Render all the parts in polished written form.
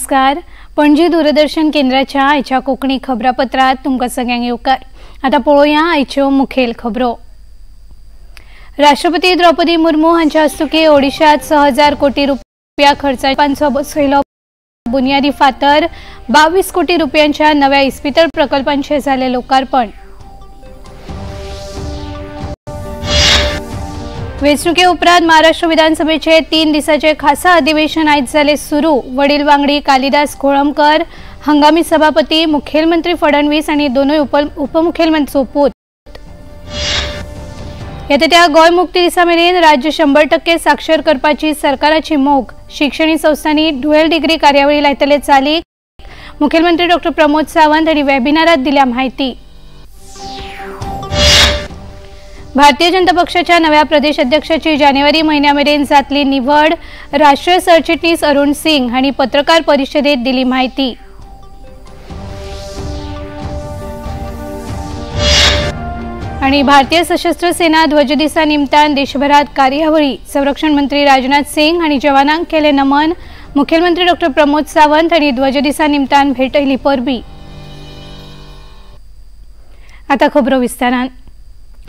नमस्कार। पणजी दूरदर्शन केंद्राच्या आयच्या कोकणी खबरापत्रात तुमकां सगळ्यांक येवकार। आता पळोवया आयच्यो मुखेल खबरो। राष्ट्रपती द्रौपदी मुर्मू हांच्या हस्तुकी ओडिशात 6000 कोटी रुपया खर्चाचो बसयलो बुनियादी फातर 22 कोटी रुपयांच्या नव्या इस्पितळ प्रकल्पांचे जाले लोकार्पण। वेंचणुके उपरांत महाराष्ट्र विधानसभेचे 3 दिसाचे खासा अधिवेशन आयज जाले सुरू। वडील वांगडी कालिदास कोळंबकर, हंगामी सभापती मुखेलमंत्री फडणवीस आणि दोनूय उपमुखेलमंत्री सोपूत। येत्या गोंय मुक्ती दिसा मेरेन राज्य 100% साक्षर करपाची सरकाराची मोख। शिक्षणीक संस्थांनी ड्युअल डिग्री कार्यावळी लायतले चालीक। मुखेलमंत्री डॉ प्रमोद सावंत हांणी वेबिनारात दिल्या माहिती। भारतीय जनता पक्षाच्या नव्या प्रदेश अध्यक्षाची जानेवारी महिन्यामेरेन जातली निवड। राष्ट्रीय सरचिटणीस अरुण सिंग हांणी पत्रकार परिषदेत दिली माहिती। आणि भारतीय सशस्त्र सेना ध्वज दिसा निमतान देशभरात कार्यावळी। संरक्षण मंत्री राजनाथ सिंग हांणी जवानांक केले नमन। मुखेलमंत्री डॉ प्रमोद सावंत हांणी ध्वज दिसा निमतान भेटयली परबी। आता खबरो विस्तारान।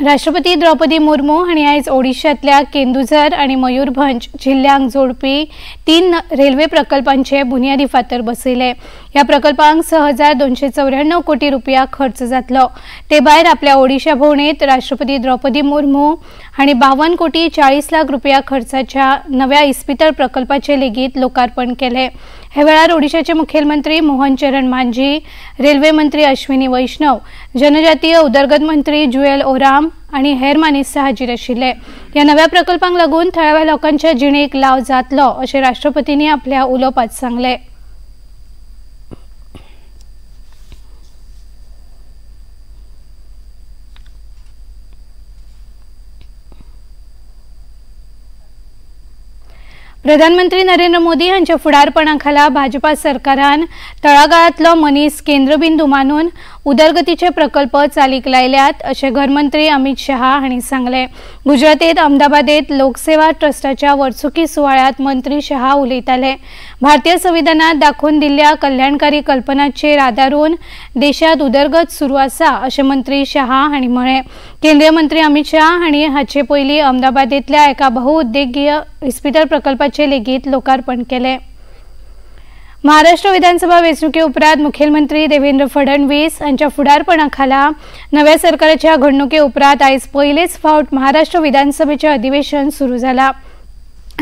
राष्ट्रपती द्रौपदी मुर्मू हांणी आयज ओडिशांतल्या केंदुझर आणि मयूरभंज जिल्ह्यांक जोडपी 3 रेल्वे प्रकल्पांचे बुनियादी फातर बसयले। ह्या प्रकल्पांक 6294 कोटी रुपया खर्च जातलो। ते भायर आपल्या ओडिशा भोंवडेंत राष्ट्रपती द्रौपदी मुर्मू हांणी 52 कोटी 40 लाख रुपया खर्चाच्या नव्या इस्पितळ प्रकल्पाचे लेगीत लोकार्पण केले। हे वेळार ओडिशाचे मुखेलमंत्री मोहन चरण मांझी, रेल्वे मंत्री अश्विनी वैष्णव, जनजातीय उदरगत मंत्री जुएल ओराम आणि हेर मानेस्त हाजीर आशिल्ले। या नव्या प्रकल्पांक लागून थळाव्या लोकांच्या जिणेक लाव जातलो अशें राष्ट्रपतींनी आपल्या उलोवपांत सांगले। प्रधानमंत्री नरेंद्र मोदी हांच्या फुडारपणाखाला भाजपा सरकारान तळागाळांतलो मनीस केंद्रबिंदू मानून उदरगतीचे प्रकल्प चालीक लायल्यात अशें घरमंत्री अमित शहा हांणी सांगले। गुजरातेंत अहमदाबादेंत लोकसेवा ट्रस्टाच्या वर्सुकी सुवाळ्यात मंत्री शहा उलयताले। भारतीय संविधानात दाखोवन दिल्ल्या कल्याणकारी कल्पनांचेर आदारून देशात उदरगत सुरू आसा अशें मंत्री शहा हांणी म्हळें। केंद्रीय मंत्री अमित शहा हांणी हाचे पयलीं अहमदाबादेंतल्या एका बहुउद्देगीय इस्पितळ प्रकल्पाचे लेगीत लोकार्पण केले। महाराष्ट्र विधानसभा वेंचणुके उपरांत मुखेलमंत्री देवेंद्र फडणवीस हांच्या फुडारपणाखाला नव्या सरकाराच्या घडणुके उपरांत आयज पयलेच फावट महाराष्ट्र विधानसभेचे अधिवेशन सुरू जाला।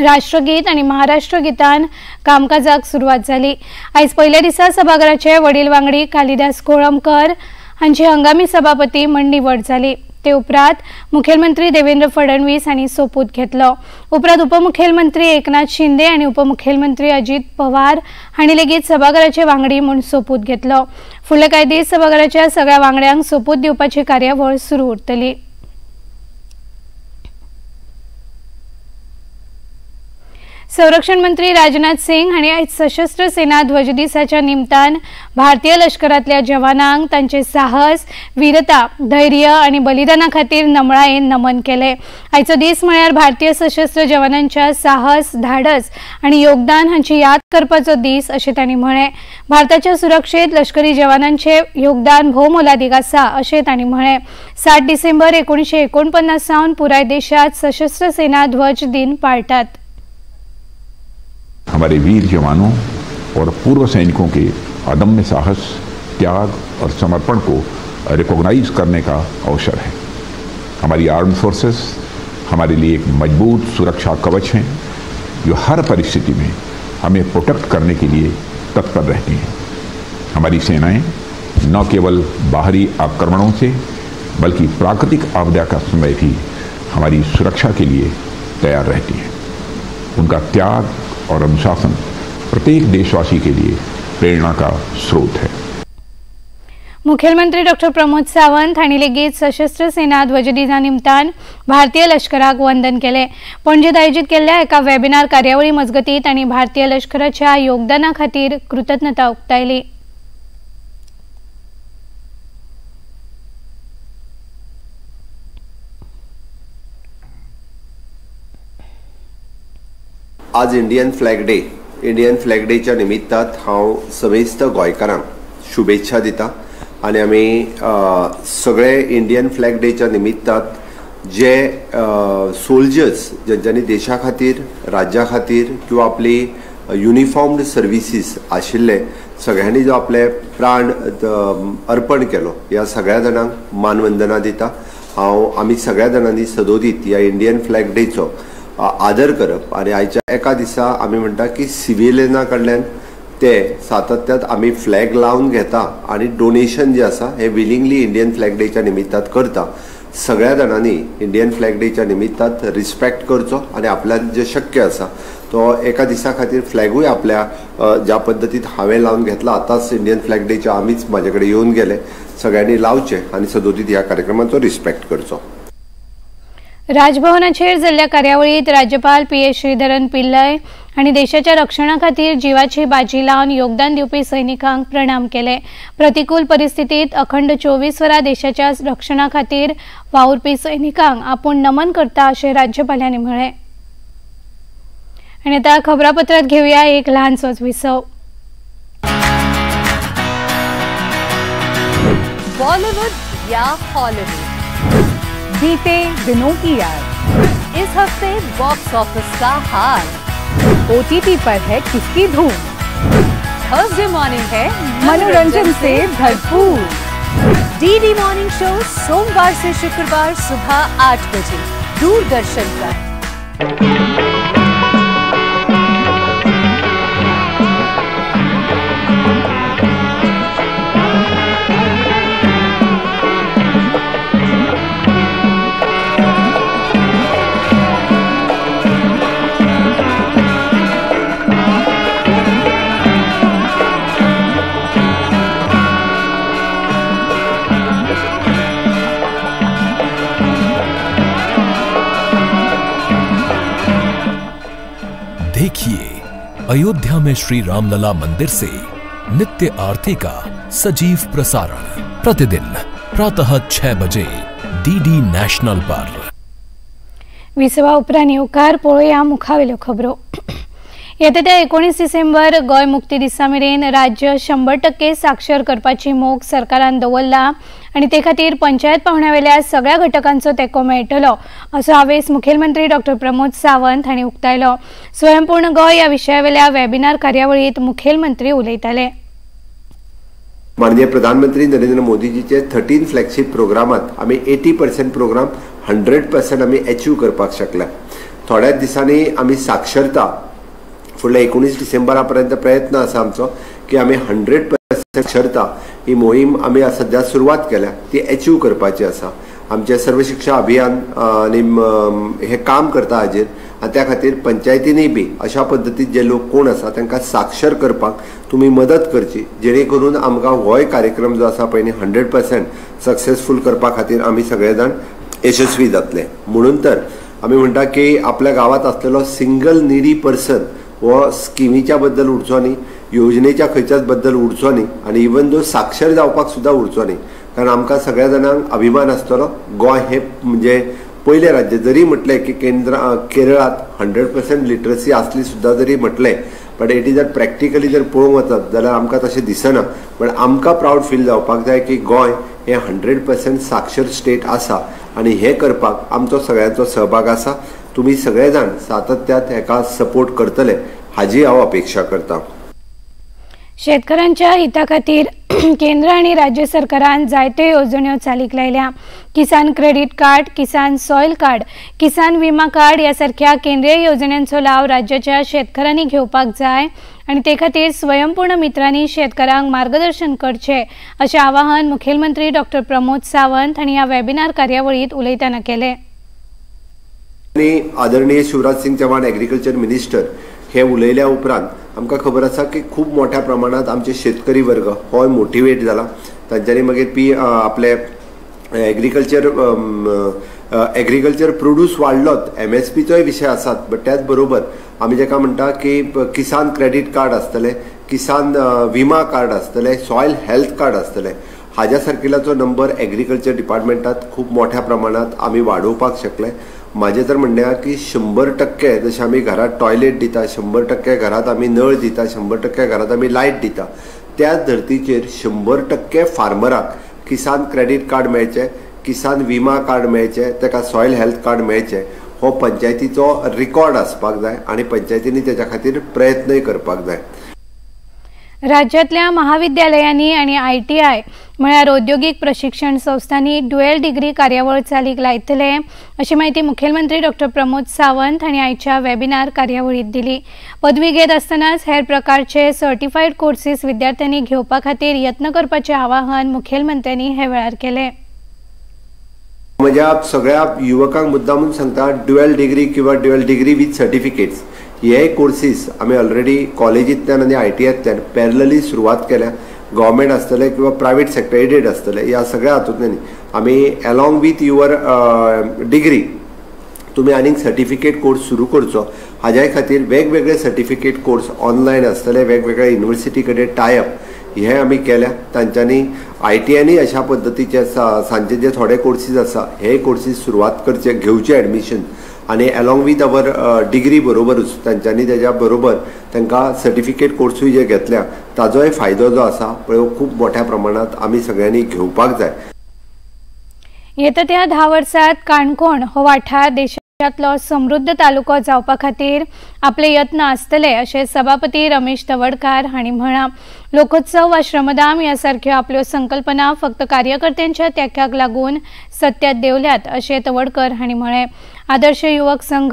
राष्ट्रगीत आणि महाराष्ट्र गितान कामकाजाक सुरवात जाली। आयज पयल्या दिसा सभाघराचे वडील वांगडी कालिदास कोळंबकर हांची हंगामी सभापती म्हूण निवड जाली। ते उपरांत मुखेलमंत्री देवेंद्र फडणवीस हांणी सोपूत घेतलो। उपरांत उपमुखेलमंत्री एकनाथ शिंदे आणि उपमुखेलमंत्री अजित पवार हांणी लेगीत सभाघराचे वांगडी म्हूण सोपूत घेतलो। फुडले कांय दीस सभाघराच्या सगळ्या वांगड्यांक सोपूत दिवपाची कार्यावळ सुरू उरतली। संरक्षण मंत्री राजनाथ सिंग हांणी आयज सशस्त्र सेना ध्वज दिसाच्या निमतान भारतीय लष्करातल्या जवानांक तांचे साहस, वीरता, धैर्य आणि बलिदाना खातीर नमळायेन नमन केले। आयचो दीस म्हळ्यार भारतीय सशस्त्र जवानांच्या साहस, धाडस आणि योगदान हांची याद करपाचो दीस अशें तांणी म्हळें। भारताच्या सुरक्षेत लष्करी जवानांचे योगदान भोवमोलादीक आसा अशें तांणी म्हळें। 7 डिसेंबर 1949 सावन पुराय देशात सशस्त्र सेना ध्वज दिन पाळटात। हमारे वीर जवानों और पूर्व सैनिकों के अदम्य साहस, त्याग और समर्पण को रिकॉग्नाइज करने का अवसर है। हमारी आर्म्ड फोर्सेस हमारे लिए एक मजबूत सुरक्षा कवच हैं जो हर परिस्थिति में हमें प्रोटेक्ट करने के लिए तत्पर रहती हैं। हमारी सेनाएं न केवल बाहरी आक्रमणों से बल्कि प्राकृतिक आपदा का समय भी हमारी सुरक्षा के लिए तैयार रहती हैं। उनका त्याग और अनुशासन प्रत्येक देशवासी के लिए प्रेरणा का स्रोत है। मुखेलमंत्री डॉ प्रमोद सावंत हांणी लेगीत सशस्त्र सेना ध्वज दिना निमतान भारतीय लष्कराक वंदन केले। पणजेंत आयोजीत केल्ल्या एका वेबिनार कार्यावळी मजगतीं तांणी भारतीय लष्कराच्या योगदाना खातीर कृतज्ञता उक्तायली। आज Indian flag day Indian flag डेच्या निमित्तात हांव समेस्त गोंयकारांक शुभेच्छा दिता आनी आमी सगळे इंडियन फ्लॅग डेच्या निमित्तात जे सोल्जर्स ज्यांच्यांनी देशा खातीर राज्या खातीर किंवा आपली युनिफॉर्म्ड सर्विसीस आशिल्ले सगळ्यांनी जो आपले प्राण अर्पण केलो ह्या सगळ्या जाणांक मानवंदना दिता। आमी सगळ्या जाणांनी सदोदीत ह्या इंडियन फ्लॅग डेचो आदर करप आनी आयच्या एका दिसा आमी म्हणटा की सिव्हिलियना कडल्यान ते सातत्यात आमी फ्लॅग लावन घेता आनी डोनेशन जे आसा हे विलिंगली इंडियन फ्लॅग डेच्या निमित्तात करता। सगळ्या जाणांनी इंडियन फ्लॅग डेच्या निमित्तात रिस्पेक्ट करचो आनी आपल्यान जे शक्य आसा तो एका दिसा खातीर फ्लॅगूय आपल्या ज्या पद्दतीत हांवें लावन घेतला आतांच इंडियन फ्लॅग डेच्या आमीच म्हाजे कडेन येवन गेले सगळ्यांनी लावचे आनी सदोदीत ह्या कार्यक्रमाचो रिस्पेक्ट करचो। राजभवनाचेर जाल्ल्या कार्यावळीत राज्यपाल पी.एस. श्रीधरन पिल्लय आणि देशाच्या रक्षणा खातीर जीवाची बाजी लावन योगदान दिवपी सैनिकांक प्रणाम केले। प्रतिकूल परिस्थितीत अखंड 24 वरां देशाच्या रक्षणा खातीर वावुरपी सैनिकांक आपूण नमन करता अशें राज्यपालांनी म्हळें। आणि आता खबरापत्रात घेऊया एक लहानसोच विसव। बॉलीवुड या हॉलीवुड, बीते दिनों की याद, इस हफ्ते बॉक्स ऑफिस का हाल, OTT पर है किसकी धूम, थर्सडे मॉर्निंग है मनोरंजन से भरपूर। DD मॉर्निंग शो सोमवार से शुक्रवार सुबह 8 बजे दूरदर्शन पर। देखिए अयोध्या में श्री रामलला मंदिर से नित्य आरती का सजीव प्रसारण प्रतिदिन प्रातः 6 बजे DD नेशनल पर। विसवा उपरांत येवकार पळोवया मुखावेल्यो खबरो। येत्या 19 डिसेंबर गोंय मुक्ती दिसा मेरेन राज्य 100% साक्षर करपाची मोख सरकारान दवरला आणि ते खातीर पंचायत पावण्यावेल्या सगळ्या घटकांचो तेको मेळटलो असो आवेस मुखेलमंत्री डॉ. प्रमोद सावंत हांणी उक्तायलो। स्वयंपूर्ण गोंय ह्या विशयावेल्या वेबिनार कार्यावळीत मुखेलमंत्री उलयताले। माननीय प्रधानमंत्री नरेंद्र मोदीजीचे 13 फ्लॅगशिप प्रोग्रामात आमी 80% प्रोग्राम 100% आमी अचीव करपाक शकल्या। थोड्याच दिसांनी आमी साक्षरता फुडल्या 19 डिसेंबरापर्यंत प्रयत्न आसा आमचो की आमी 100% साक्षरता ही मोहीम आमी सध्या सुरवात केल्या ती अचीव करपाची आसा। आमचे सर्व शिक्षा अभियान हे काम करता हाजेर आनी त्या खातीर पंचायतींनी बी अशा पद्दतीत जे लोक कोण आसा तांकां साक्षर करपाक तुमी मदत करची जेणे करून आमकां होय कार्यक्रम जो आसा पळय 100% सक्सेसफूल करपा खातीर आमी सगळे जाण यशस्वी जातले। म्हणून तर आमी म्हणटा की आपल्या गावात आसलेलो सिंगल निडी पर्सन वो स्किमीच्या बद्दल उरचो न्ही, योजनेच्या खंयच्याच बद्दल उरचो न्ही आनी इवन दो साक्षर जावपाक सुद्दां उरचो न्ही। कारण आमकां सगळ्या जाणांक अभिमान आसतलो गोंय हे म्हणजे पयले राज्य जरी म्हटले की केरळात 100% लिटरसी आसली सुद्दां जरी म्हटले बट इट इज प्रॅक्टिकली जर पळोवंक वचत जाल्यार आमकां तशें दिसना। पण आमकां प्राऊड फील जावपाक जाय की गोंय हे 100% साक्षर स्टेट आसा आनी हे करपाक आमचो सगळ्यांचो सहभाग आसा। तुम्ही सगळे जाण सातत्यात हेका सपोर्ट करतले हाजी हांव अपेक्षा करता। शेतकऱ्यांच्या हिता खातीर केंद्र आणि राज्य सरकारान जायत्यो येवजण्यो चालीक लायल्या। किसान क्रेडिट कार्ड, किसान सॉयल कार्ड, किसान विमा कार्ड यासारख्या केंद्रीय योजनांचो लाव राज्याच्या शेतकऱ्यांनी घेवपाक जाय आणि ते खातीर स्वयंपूर्ण मित्रांनी शेतकऱ्यांक मार्गदर्शन करचे अशें आवाहन मुखेलमंत्री डॉ. प्रमोद सावंत हांणी ह्या वेबिनार कार्यावळीत उलयतना केले। आदरणीय शिवराज सिंग चौहान एग्रीकल्चर मिनिस्टर हे उलयल्या उपरांत आमकां खबर आसा की खूब मोठ्या प्रमाणात आमचे शेतकरी वर्ग हो मोटिवेट जाला। तांच्यांनी मागीर आपले एग्रीकल्चर प्रोड्यूस वाडलोच, MSPचोय विशय आसात बट त्याच बरोबर आमी जेका म्हणटा की किसान क्रेडिट कार्ड आसतले, किसान विमा कार्ड आसतले, सॉयल हेल्थ कार्ड आसतले, हाज्या सारकिलाचो नंबर एग्रीकल्चर डिपार्टमेंटात खूब मोठ्या प्रमाणात आमी वाडोवपाक शकले माझे तर म्हणणे आहे की 100% जसे आम्ही घरात टॉयलेट दिता, 100% घरात आम्ही नळ दिता, 100% घरात आम्ही लाईट दिता, त्याच धर्तीचेर 100% फार्मराक किसान क्रेडिट कार्ड मेळचे, किसान विमा कार्ड मेळचे, ताका सॉयल हेल्थ कार्ड मेळचे, हो पंचायतीचो रिकॉर्ड आसपाक जाय आणि पंचायतींनी त्याच्या खातीर प्रयत्नय करपाक जाय। राज्यातल्या महाविद्यालयांनी आणि ITI म्हळ्यार औद्योगिक प्रशिक्षण संस्थांनी ड्युएल डिग्री कार्यावळ चालीक लायतले अशी माहिती मुखेलमंत्री डॉ. प्रमोद सावंत हांणी आयच्या वेबिनार कार्यावळीत दिली। पदवी घेत आसतनाच हेर प्रकारचे सर्टिफाईड कोर्सेस विद्यार्थ्यांनी घेवपा खातीर यत्न करपाचें आवाहन मुखेलमंत्र्यांनी हे वेळार केले। म्हज्या सगळ्या युवकांक मुद्दामून सांगता, ड्युएल डिग्री किंवा ड्युएल डिग्री विथ सर्टिफिकेट्स हे कोर्सेस आम्ही ऑलरेडी कॉलेजींतल्यान आणि ITIंतल्यान पॅरलली सुरवात केल्या। गव्हर्मेंट आसतले किंवा प्रायवेट सेक्टर एडेड आसतले, ह्या सगळ्या हातूंतल्यान आमी अलॉंग विथ युअर डिग्री तुम्ही आनीक सर्टिफिकेट कोर्स सुरू करचो। हाज्या खातीर वेगवेगळे सर्टिफिकेट कोर्स ऑनलायन आसतले, वेगवेगळ्या युनिव्हर्सिटी कडेन टायअप हे आमी केल्या। तांच्यांनी ITIंनी अशा पद्दतीचे सांचे जे थोडे कोर्सीस आसा हे कोर्सीस सुरवात करचे, घेवचे ॲडमिशन, आणि अलॉंग विथ अवर डिग्री बरोबरूच तांच्यांनी त्याच्या बरोबर तांकां सर्टिफिकेट कोर्सूय जे घेतल्या ताजोय फायदो जो आसा पळय खूब मोठ्या प्रमाणात आमी सगळ्यांनी घेवपाक जाय। येता त्या 10 वर्सांत काणकोण हो वाठार देशांतलो समृद्ध तालुको जावपा खातीर आपले यत्न आसतले अशें सभापती रमेश तवडकार हांणी म्हळां। लोकोत्सव वा श्रमदान ह्या सारख्यो आपल्यो संकल्पना फक्त कार्यकर्त्यांच्या त्यागाक लागून सत्यात देवल्यात अशें तवडकर हांणी म्हळें। आदर्श युवक संघ,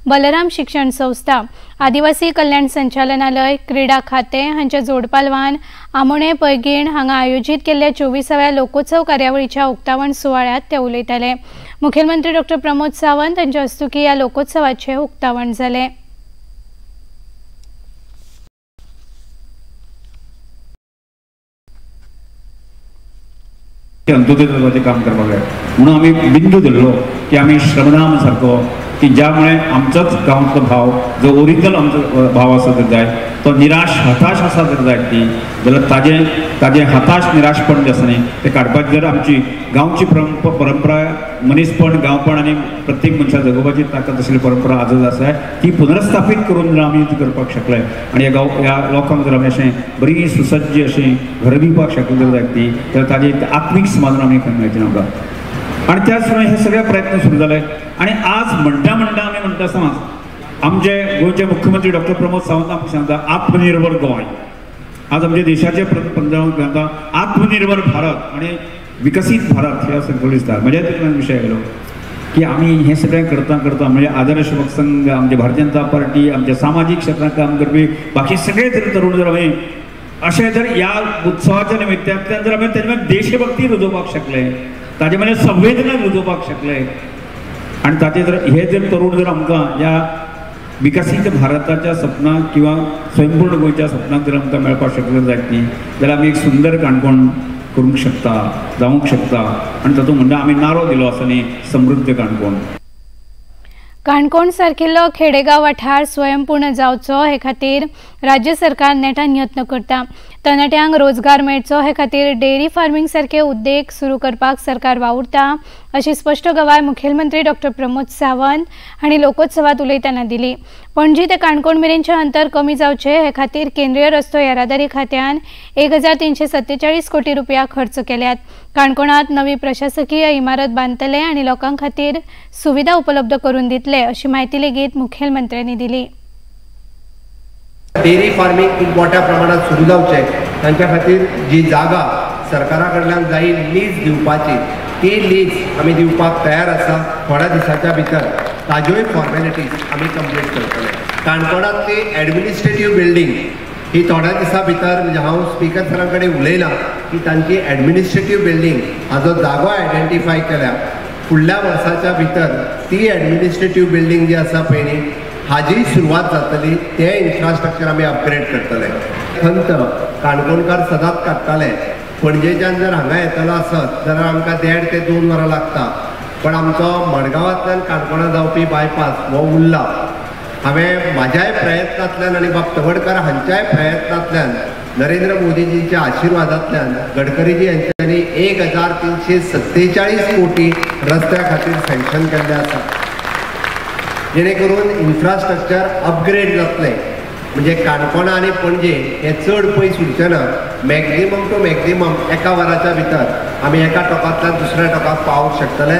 बलराम शिक्षण संस्था, आदिवासी कल्याण संचालनालय, क्रीडा खाते हांच्या जोडपालवान आमोणे पैगीण हांगा आयोजित केल्ल्या 24व्या लोकोत्सव कार्यावळीच्या उक्तावण सुवाळ्यात ते उलयताले। मुखेलमंत्री डॉ. प्रमोद सावंत हांच्या हस्तुकी ह्या लोकोत्सवाचे उक्तावण जालें। अंत्योदय तत्वाचे काम करपाक जाय म्हणून आमी बिंदू धरलो की आमी श्रमदान सारको की ज्यामुळे आमचोच गांवचो भाव जो ओरिजिनल आमचो भाव आसा तर जाय तो निराश हताश आसा तर जाय ती जाल्यार ताजे हताश निराशपण जे आसा न्ही ते काडपाची जर आमची गांवची परंपरा मनीसपण गांवपण आनी प्रत्येक मनशाक जगोवपाची ताकद आशिल्ली परंपरा आजच आसा ती पुनर्स्थापीत करून जर आमी करपाक शकले आनी ह्या लोकांक जर आमी अशें बरी सुसज्ज अशी घरां दिवपाक शकले जर जाय ती तर ताजें आत्मीक समाधान आमी खंय मेळचें आमकां। आणि त्याच प्रमाणे हे सगळे प्रयत्न सुरू झाले आणि आज म्हणटा आम्ही म्हणटा समज आमचे गोंयचे मुख्यमंत्री डॉ. प्रमोद सावंत आमकां सांगता आत्मनिर्भर गोंय। आज आमच्या देशाचे पंतप्रधान सांगता आत्मनिर्भर भारत आणि विकसीत भारत हे संकल्प दिसता। म्हणजे विषय आयलो की आम्ही हे सगळें करता म्हणजे आदर्श युवक संघ, आमची भारतीय जनता पार्टी, आमच्या सामाजिक क्षेत्रात काम करपी बाकी सगळे तरुण जर आम्ही अशें जर ह्या उत्सवाच्या निमित्तान जर आमी तेजे देशभक्ती रुजोवपाक शकले, ताजे म्हणजे संवेदना रुजोवपाक शकले आणि ताचे जर हे जर तरुण जर आमकां ह्या विकसीत भारताच्या सपनाक किंवा स्वयंपूर्ण गोंयच्या सपनाक जर आमकां मेळपाक शकले जायत जाल्यार आमी एक सुंदर काणकोण करूंक शकता, जावंक शकता आणि तातूंत म्हणटा आमी नारो दिलो आसा न्ही समृद्ध काणकोण। काणकोण सारकिल्लो खेडेगांव वाठार स्वयंपूर्ण जावचो हे खातीर राज्य सरकार नेटान यत्न करता। तरणाट्यांक रोजगार मेळचो हे खातीर डेअरी फार्मिंग सारखे उद्योग सुरू करपाक सरकार वावुरता अशी स्पष्ट गवाय मुखेलमंत्री डॉ. प्रमोद सावंत हांणी लोकोत्सवात उलयतना दिली। पणजी ते काणकोण मेरेनचें अंतर कमी जावचें हे खातीर केंद्रीय रस्तो येरादारी खात्यान 1347 कोटी रुपया खर्च केल्यात। काणकोणात नवी प्रशासकीय इमारत बांदतले आणि लोकां खातीर सुविधा उपलब्ध करून दितले अशी माहिती लेगीत मुखेलमंत्र्यांनी दिली। डेअरी फार्मिंग खूप मोठ्या प्रमाणात सुरू जावचे तांच्या खातीर जी जागा सरकारा कडल्यान जायी लीज दिवपाची ती लीज आमी दिवपाक तयार आसा। थोड्या दिसाच्या भितर ताज्योय फॉर्मेलिटीज आमी कंप्लीट करतले। काणकोणांतली एडमिनिस्ट्रेटीव बिल्डींग ही थोड्या दिसा भितर म्हणजे हांव स्पीकर सरां कडेन उलयलां की तांची एडमिनिस्ट्रेटीव बिल्डींग हाजो जागो आयडेंटिफाय केल्या। फुडल्या वर्साच्या भितर ती एडमिनिस्ट्रेटीव बिल्डींग जी आसा पळय न्ही हाजी सुरवात जातली। ते इन्फ्रास्ट्रक्चर आमी अपग्रेड करतले। खंत काणकोणकार सदांच काडटाले पणजेच्यान जर हांगा येतलो आसत जाल्यार आमकां 1.5 ते 2 वरां लागता, पण आमचो मडगांवांतल्यान काणकोणा जावपी बायपास हो उरला। हांवें म्हाज्याय प्रयत्नांतल्यान आनी बाब तवडकार हांच्याय प्रयत्नांतल्यान नरेंद्र मोदीजींच्या आशिर्वादांतल्यान गडकरीजी यांच्यांनी 1347 कोटी रस्त्या खातीर सँक्शन केल्ले आसा। जेणे करून इन्फ्रास्ट्रक्चर अपग्रेड जातले, म्हणजे काणकोणा आनी पणजे हे चड पयस उरचेना, मॅक्झिमम टू मॅक्झिमम एका वराच्या भितर आमी एका टोकांतल्यान दुसऱ्या टोकाक पावूंक शकतले.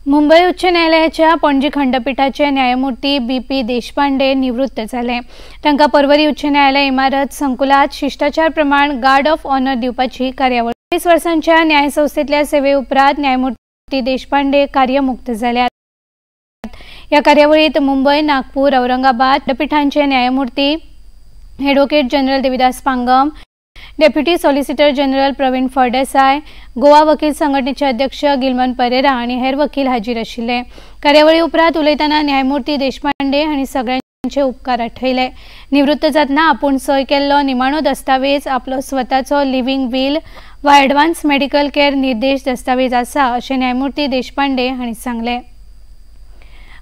मुंबई उच्च न्यायालयाच्या पणजी खंडपीठाचे न्यायमूर्ती BP देशपांडे निवृत्त झाले. तांकां पर्वरी उच्च न्यायालय इमारत संकुलात शिष्टाचार प्रमाण गार्ड ऑफ ऑनर दिवपाची कार्यावळ. 20 वर्सांच्या न्यायसंस्थेतल्या सेवे उपरांत न्यायमूर्ती देशपांडे कार्यमुक्त जाल्यात. या कार्यावळीत मुंबई, नागपूर, औरंगाबाद खंडपीठांचे न्यायमूर्ती advocate general Devidas Pangam, deputy solicitor general Pravin Phaldesai, Goa वकील संघटनेचे अध्यक्ष गिलमन परेरा आणि हेर वकील हाजीर आशिल्ले. कार्यावळी उपरांत उलयतना न्यायमूर्ती देशपांडे हांणी सगळ्यांचे उपकार आठयले. निवृत्त जातना आपूण सय केल्लो निमाणो दस्तावेज आपलो स्वताचो लिव्हिंग वील वा एडवान्स मेडिकल केअर निर्देश दस्तावेज आसा अशें न्यायमूर्ती देशपांडे हांणी सांगले.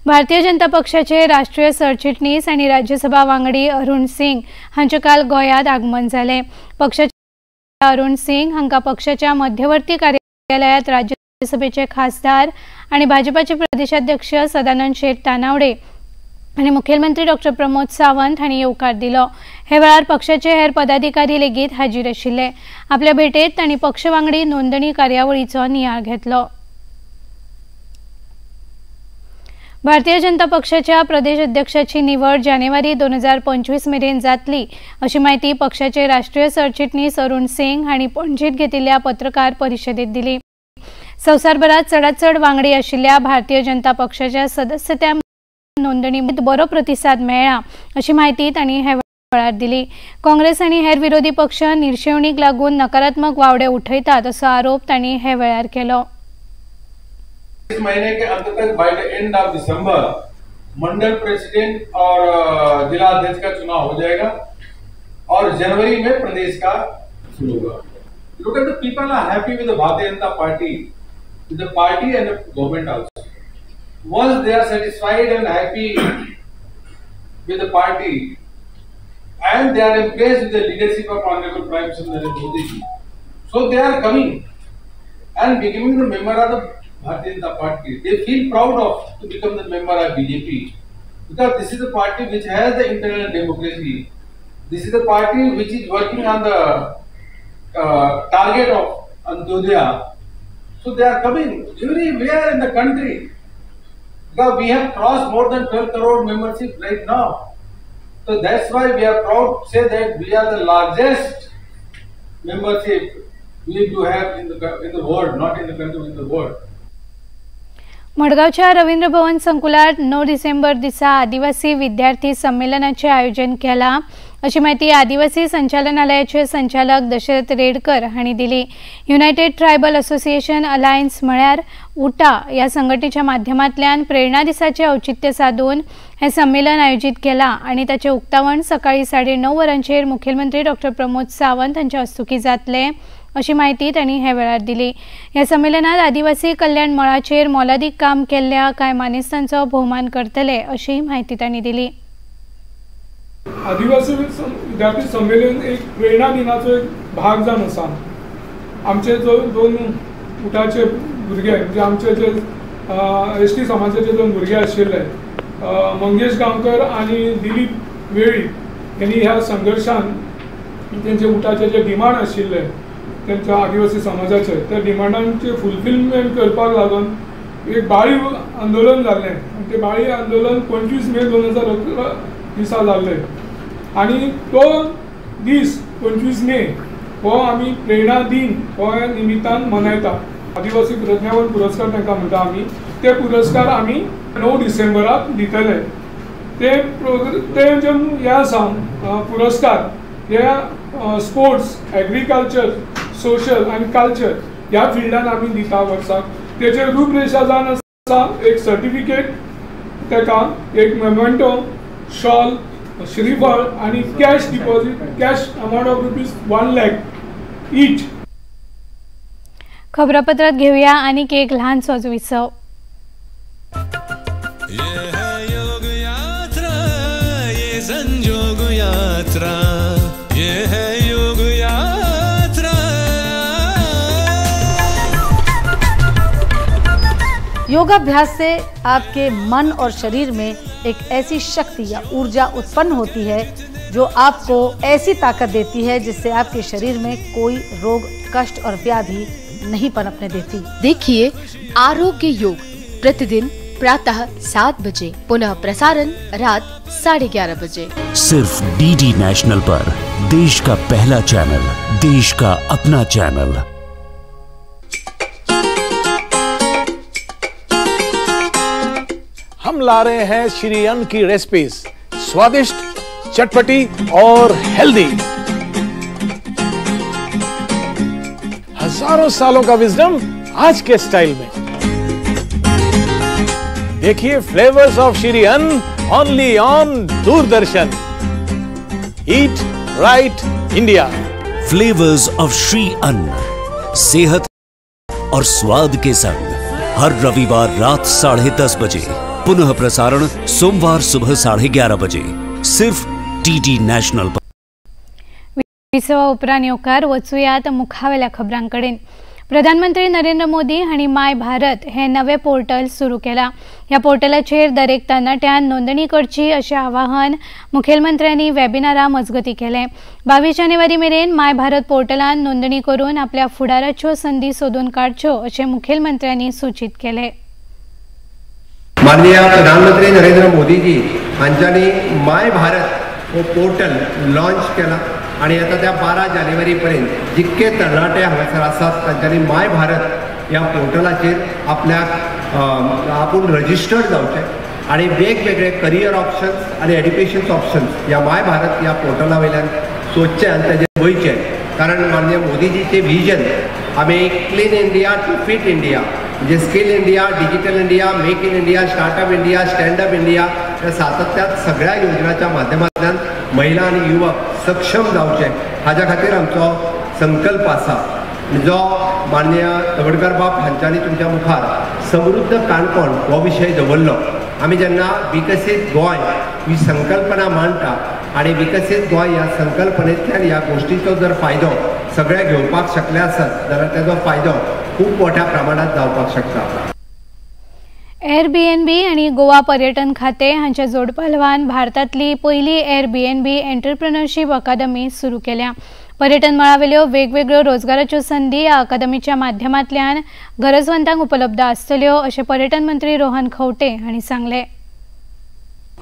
भारतीय जनता पक्षाचे राष्ट्रीय सरचिटणीस आणि राज्यसभा वांगडी अरुण सिंग हांचे काल गोंयांत आगमन जाले. पक्षाचे अरुण सिंग हांकां पक्षाच्या मध्यवर्ती कार्यालयात राज्यसभेचे खासदार आणि भाजपाचे प्रदेशाध्यक्ष सदानंद शेट तानावडे आणि मुखेलमंत्री डॉ. प्रमोद सावंत हांणी येवकार दिलो. हे वेळार पक्षाचे हेर पदाधिकारी लेगीत हाजीर आशिल्ले. आपल्या भेटेत तांणी पक्ष वांगडी नोंदणी कार्यावळीचो नियाळ घेतलो. भारतीय जनता पक्षाच्या प्रदेश अध्यक्षाची निवड जानेवारी 2025 मेरेन जातली अशी माहिती पक्षाचे राष्ट्रीय सरचिटणीस अरुण सिंग हांणी पणजेंत घेतिल्ल्या पत्रकार परिशदेत दिली. संवसारभरात चडांत चड वांगडी आशिल्ल्या भारतीय जनता पक्षाच्या सदस्यत्या नोंदणीत बरो प्रतिसाद मेळ्ळा अशी माहिती तांणी हे वेळार दिली. काँग्रेस आनी हेर विरोधी पक्ष निर्शेवणीक लागून नकारात्मक वावडे उठयतात असो आरोप तांणी हे वेळार केलो. इस महीने के अंत तक by the end of December Mandal president और जिला अध्यक्ष का चुनाव हो जाएगा और जनवरी में प्रदेश का शुरू होगा. Look at the people are happy with the Bharatiya Janata party, with the party and the government also. Once they are satisfied and happy with the party and they are impressed with the leadership of Honorable Prime Minister Narendra Modi ji, so they are coming and becoming the member of the Bharatiya Janata Party. They feel proud of to become the member of BJP because this is the party which has the internal democracy. This is the party which is working on the target of Antyodaya. So they are coming everywhere in the country. Because we have crossed more than 12 crore membership right now. So that's why we are proud to say that we are the largest membership we do have in the world, not in the country, in the world. मडगावच्या रवींद्र भवन संकुलात 9 डिसेंबर दिसा आदिवासी विद्यार्थी संमेलनाचे आयोजन केला अशी माहिती आदिवासी संचालनालयाचे संचालक दशरथ रेडकर हांणी दिली. युनायटेड ट्रायबल असोसिएशन अलायन्स म्हळ्यार उटा या संघटनेच्या माध्यमांतल्यान प्रेरणा दिसाचे औचित्य साधून हे संमेलन आयोजित केला आणि ताचे उक्तावण सकाळी 9:30 वरांचेर मुखेलमंत्री डॉ. प्रमोद सावंत हांच्या हस्तुकी जातले अशी माहिती तांणी हे वेळार दिली. या संमेलनात आदिवासी कल्याण मळाचेर मोलादीक काम केल्ल्या कांय मानेस्तांचो भोवमान करतले अशी माहिती तांणी दिली. आदिवासी विद्यार्थी संमेलन एक प्रेरणा दिनाचो एक भाग जावन आसा. आमचे जो 2 उठाचे भुरगे म्हणजे आमचे जे ST समाजाचे 2 भुरगे आशिल्ले मंगेश गांवकर आणि दिलीप वेळी यांनी ह्या संघर्षान त्यांचे उठाचे जे डिमांड आशिल्ले त्यांच्या आदिवासी समाजाचे त्या डिमांडांचे फुलफिलमेंट करपाक लागून एक बाळी आंदोलन जाल्लें. ते बाळी आंदोलन 25 मे 2011 दिसा जाल्लें आणि तो दीस 25 मे हो आमी प्रेरणा दिन हो निमित्तान मनयता. आदिवासी प्रज्ञावन पुरस्कार तांकां म्हणटा आमी. ते पुरस्कार आमी 9 डिसेंबराक दितले. ते जे हे आसा पुरस्कार हे स्पोर्ट्स, एग्रीकल्चर, सोशल आणि कल्चर ह्या फिल्डान आमी दिता वर्साक. तेचे रूपरेषा जावन आसा एक सर्टिफिकेट, तेका एक मेमेंटो, शॉल, श्रीफळ आणि cash deposit, cash amount of ₹1 lakh each. खबरापत्रात घेऊया आणखी एक लहानसो विसव. योग योगाभ्यास से आपके मन और शरीर में एक ऐसी शक्ति या ऊर्जा उत्पन्न होती है जो आपको ऐसी ताकत देती है जिससे आपके शरीर में कोई रोग, कष्ट और व्याधि नहीं पनपने देती। देखिए आरोग्य योग प्रतिदिन प्रातः 7 बजे, पुनः प्रसारण रात 11:30 बजे, सिर्फ डीडी नेशनल पर। देश का पहला चैनल, देश का अपना चैनल। हम ला रहे हैं श्री अन्न की रेसिपीज, स्वादिष्ट, चटपटी और हेल्दी। हजारों सालों का विजडम आज के स्टाइल में। देखिए फ्लेवर्स ऑफ श्री अन्न only on Doordarshan. Eat right India. Flavours of Shri अन्न, सेहत और स्वाद के संग हर रविवार रात 10:30 बजे, पुनः प्रसारण सोमवार सुबह 11:30 बजे, सिर्फ डीडी नॅशनल पर। विसवा उपरांत येवकार वचूयात मुखावेल्या खबरांकडेन। प्रधानमंत्री नरेंद्र मोदी हांणी माय भारत हे नवे पोर्टल सुरू केला। ह्या पोर्टलाचेर दरेक तरणाट्यान नोंदणी करची अशें आवाहन मुखेलमंत्र्यांनी वेबिनारा मजगती केलें। 22 जानेवारी मेरेन माय भारत पोर्टलान नोंदणी करून आपल्या फुडाराच्यो संधी सोदून काडच्यो अशें मुखेलमंत्र्यांनी सूचित केलें। माननीय प्रधानमंत्री नरेंद्र मोदी जी हांच्यानी माय भारत हो पोर्टल लॉन्च केला आणि आता त्या 12 जानेवारी पर्यंत जितके तरणाटे हांगासर आसात तांच्यांनी माय भारत या पोर्टलाचेर आपल्याक आपूण रजिस्टर्ड जावचे आणि वेगवेगळे करियर ऑप्शन्स आणि एड्युकेशन ऑप्शन्स या माय भारत या पोर्टला वयल्यान सोदचे आनी ताजेर वयचे। कारण माननीय मोदीजीचे विजन आमी clean India to fit India म्हणजे skill India, digital India, make in India, startup India, standup India या सातत्यात सगळ्या योजनांच्या माध्यमांतल्यान महिला आणि युवक सक्षम जावचे हाच्या खातीर आमचो संकल्प आसा, जो माननीय तवडकर बाब हांच्यांनी तुमच्या मुखार समृद्ध काणकोण हो विशय दवरलो। आमी जेन्ना विकसीत गोंय ही संकल्पना मांडटा आणि विकसीत गोंय ह्या संकल्पनेंतल्यान ह्या गोष्टीचो जर फायदो सगळे घेवपाक शकले आसत जाल्यार तेजो फायदो खूप मोठ्या प्रमाणात जावपाक शकता। एअरबीएनबी आणि गोवा पर्यटन खाते हांच्या जोडपालवान भारतातली पहिली एअरबीएनबी एंटरप्रेन्योरशिप अकादमी सुरू केल्या। पर्यटन मळावेल्यो वेगवेगळ्यो रोजगाराच्यो संधी ह्या अकादमीच्या माध्यमांतल्यान गरजवंतांक उपलब्ध आसतल्यो अशें पर्यटन मंत्री रोहन खंवटे हांणी सांगलें।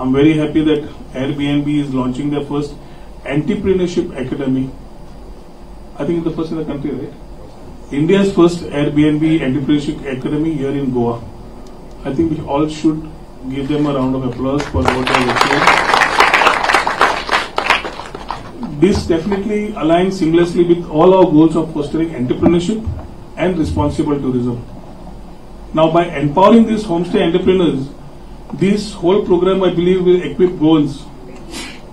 I'm very happy that Airbnb is launching their first entrepreneurship academy. I think it's the first in the country, right? India's first Airbnb entrepreneurship academy here in Goa. I think we all should give them a round of applause for what they have achieved. This definitely aligns seamlessly with all our goals of fostering entrepreneurship and responsible tourism. Now, by empowering these homestay entrepreneurs, this whole program, I believe, will equip Goans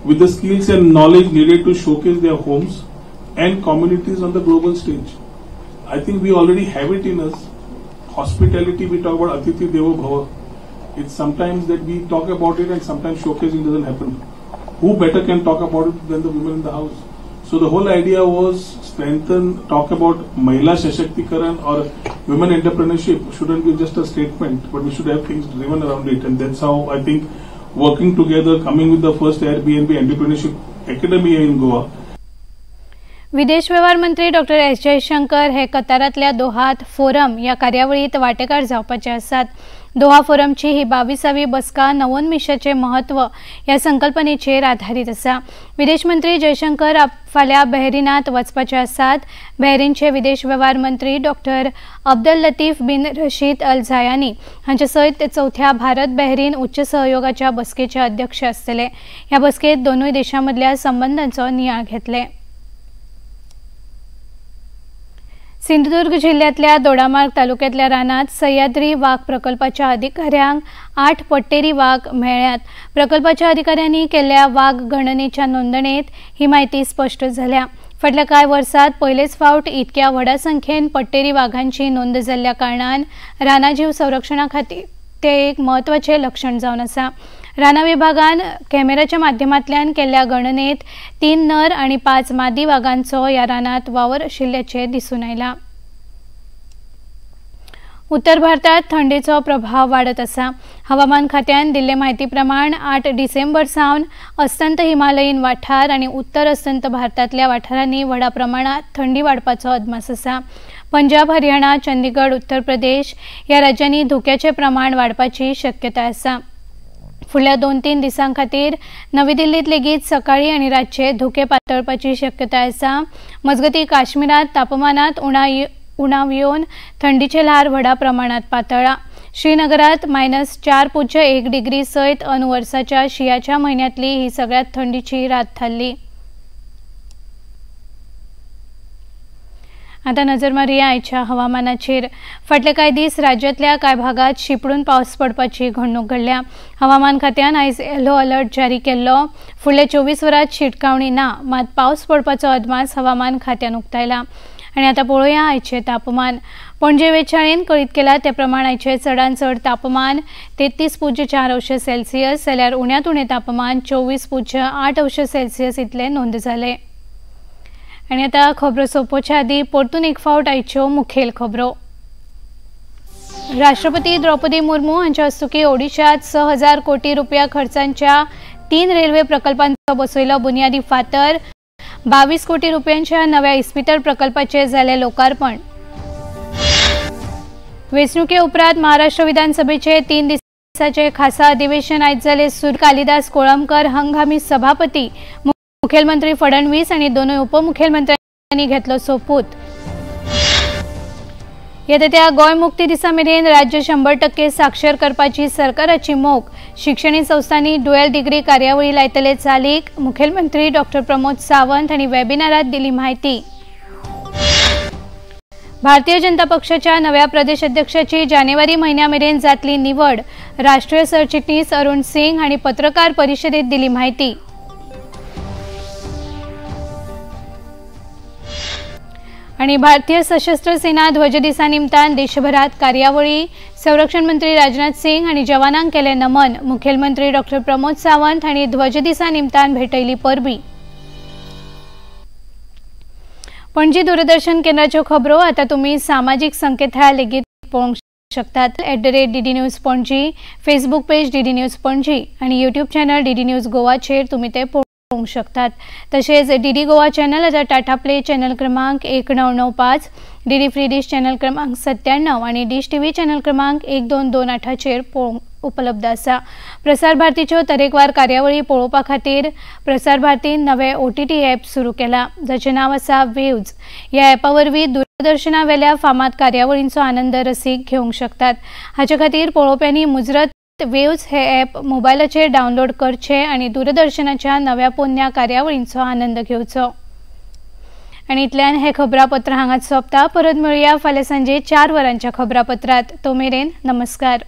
with the skills and knowledge needed to showcase their homes and communities on the global stage. I think we already have it in us. Hospitality, we talk about Atithi Devo Bhava. It's sometimes that we talk about it and sometimes showcasing doesn't happen. Who better can talk about it than the women in the house? So the whole idea was talk about Mahila Shashактikaran or women entrepreneurship shouldn't be just a statement, but we should have things driven around it. And that's how I think working together, coming with the first Airbnb entrepreneurship academy in Goa. विदेश व्यवहार मंत्री doctor S Jaishankar हे कतारातल्या दोहात forum या कार्यावळीत वाटेकार जावपाचे आसात। Doha फोरमची ही 22वी बसका नवोन्मेषाचे महत्व या संकल्पनेचेर आधारित आसा। विदेश मंत्री जयशंकर फाल्यां बहरीनात वचपाचे आसात। बहरीनचे विदेश व्यवहार मंत्री डॉक्टर अब्दुल लतीफ बिन रशीद अल झायानी हांचे सयत ते 4थ्या भारत बहरीन उच्च सहयोगाच्या बसकेचे अध्यक्ष आसतले। ह्या बसकेत दोनूय देशांमधल्या संबंधांचो नियाळ घेतले। सिंधुदुर्ग जिल्ह्यातल्या दोडामार्ग तालुक्यातल्या रानात सह्याद्री वाघ प्रकल्पाच्या अधिकाऱ्यांक 8 पट्टेरी वाघ मेळ्ळ्यात। प्रकल्पाच्या अधिकाऱ्यांनी केल्ल्या वाघ गणनेच्या नोंदणीत ही माहिती स्पष्ट झाल्या। फाटल्या कांय वर्सांत पयलेच फावट इतक्या व्हडा संख्येन पट्टेरी वाघांची नोंद जाल्ल्या कारणान रानाजीव संरक्षणा खातीर ते एक महत्वाचे लक्षण जावन आसा। राना विभागान कॅमेराच्या माध्यमांतल्यान केल्ल्या गणनेत 3 नर आणि 5 मादी वाघांचो या रानात वावर आशिल्ल्याचे दिसून आयला। उत्तर भारतात थंडीचो प्रभाव वाढत आसा। हवामान खात्यान दिल्ले म्हायती प्रमाण 8 डिसेंबर सावन अस्तंत हिमालयीन वाठार आणि उत्तर अस्तंत भारतांतल्या वाठारांनी व्हडा प्रमाणात थंडी वाडपाचो अदमास आसा। पंजाब, हरियाणा, चंदीगड, उत्तर प्रदेश ह्या राज्यांनी धुक्याचे प्रमाण वाडपाची शक्यताय आसा। फुडल्या 2-3 दिसां खातीर नवी दिल्लीत लेगीत सकाळी आणि रातचे धुके पातळपाची शक्यताय आसा। मजगती काश्मीरात तापमानात उणाव येवन थंडीचे ल्हार व्हडा प्रमाणात पातळ्ळा। श्रीनगरात -4.1 डिग्री सयत अंदू वर्साच्या शिंयाच्या म्हयन्यांतली ही सगळ्यात थंडीची रात थारली। आता नजर मारया आयच्या हवामानाचेर। फाटले कांय दीस राज्यांतल्या कांय भागात शिपडून पावस पडपाची घडणूक घडल्या। हवामान खात्यान आयज येलो अलर्ट जारी केल्लो। फुडल्या 24 वरांत शिटकावणी ना, मात पावस पडपाचो अदमास हवामान खात्यान उक्तायला। आणि आता पळोवया आयचे तापमान। पणजे वेधशाळेन कळीत केला त्या प्रमाण आयचे चडांत चड तापमान 33.4 अंश सेल्सियस जाल्यार उण्यांत उणें तापमान 24.8 अंश सेल्सियस इतले नोंद जाले। आणि आता खबरो सोंपोवच्या आदी परतून एक फावट आयच्यो मुखेल खबरो। राष्ट्रपती द्रौपदी मुर्मू हांच्या हस्तुकी ओडिशात 6,000 कोटी रुपया खर्चांच्या 3 रेल्वे प्रकल्पांचो बसयलो बुन्यादी फातर। 22 कोटी रुपयांच्या नव्या इस्पितळ प्रकल्पाचे जाले लोकार्पण। वेंचणुके उपरांत महाराष्ट्र विधानसभेचे 3 दिसांचे खासा अधिवेशन आयज जाले सुरू। कालिदास कोळंबकर हंगामी सभापती। मुखेलमंत्री फडणवीस आणि दोनूय उपमुखेलमंत्र्यांनी घेतलो सोपूत। येत्या गोंय मुक्ती दिसा मेरेन राज्य 100% साक्षर करपाची सरकाराची मोख। शिक्षणीक संस्थांनी ड्युएल डिग्री कार्यावळी लायतले चालीक। मुखेलमंत्री डॉ. प्रमोद सावंत हांणी वेबिनारात दिली माहिती। भारतीय जनता पक्षाच्या नव्या प्रदेश अध्यक्षाची जानेवारी म्हयन्या मेरेन जातली निवड। राष्ट्रीय सरचिटणीस अरुण सिंग हांणी पत्रकार परिशदेत दिली माहिती। आणि भारतीय सशस्त्र सेना ध्वज दिसा निमतान देशभरात कार्यावळी। संरक्षण मंत्री राजनाथ सिंग हांणी जवानांक केले नमन। मुखेलमंत्री डॉ. प्रमोद सावंत हांणी ध्वज दिसा निमतान भेटयली परबी। पणजी दूरदर्शन केंद्राच्यो खबरो आता तुम्ही सामाजिक संकेतथळार लेगीत पळोवंक शकतात। @DD news Panaji, Facebook page DD news Panaji आणि यूट्यूब चॅनल DD न्यूज गोवाचेर तुम्ही ते पळोवंक शकतात। तसेच DD गोवा चॅनल आता टाटा प्ले चॅनल क्रमांक 1995, DD फ्री डिश चॅनल क्रमांक 97 आणि डिश TV चॅनल क्रमांक 1228 चेर उपलब्ध आसा। प्रसार भारतीच्यो तरेकवार कार्यावळी पळोवपा खातीर प्रसार भारतीन नवे OTT ॲप सुरू केला, जाचें नाव आसा वेव्ज। ह्या ॲपा वरवीं दूरदर्शना वेल्या फामाद कार्यावळींचो आनंद रसीक घेवंक शकतात। हाचे खातीर पळोवप्यांनी मुजरत वेव्ज हे ॲप मोबायलाचेर डावनलोड करचे आणि दूरदर्शनाच्या नव्या पोन्न्या कार्यावळींचो आनंद घेवचो। आणि इतल्यान हे खबरापत्र हांगाच सोंपता। परत मेळुया फाल्यां सांजे 4 वरांच्या खबरापत्रांत। तो मेरेन नमस्कार।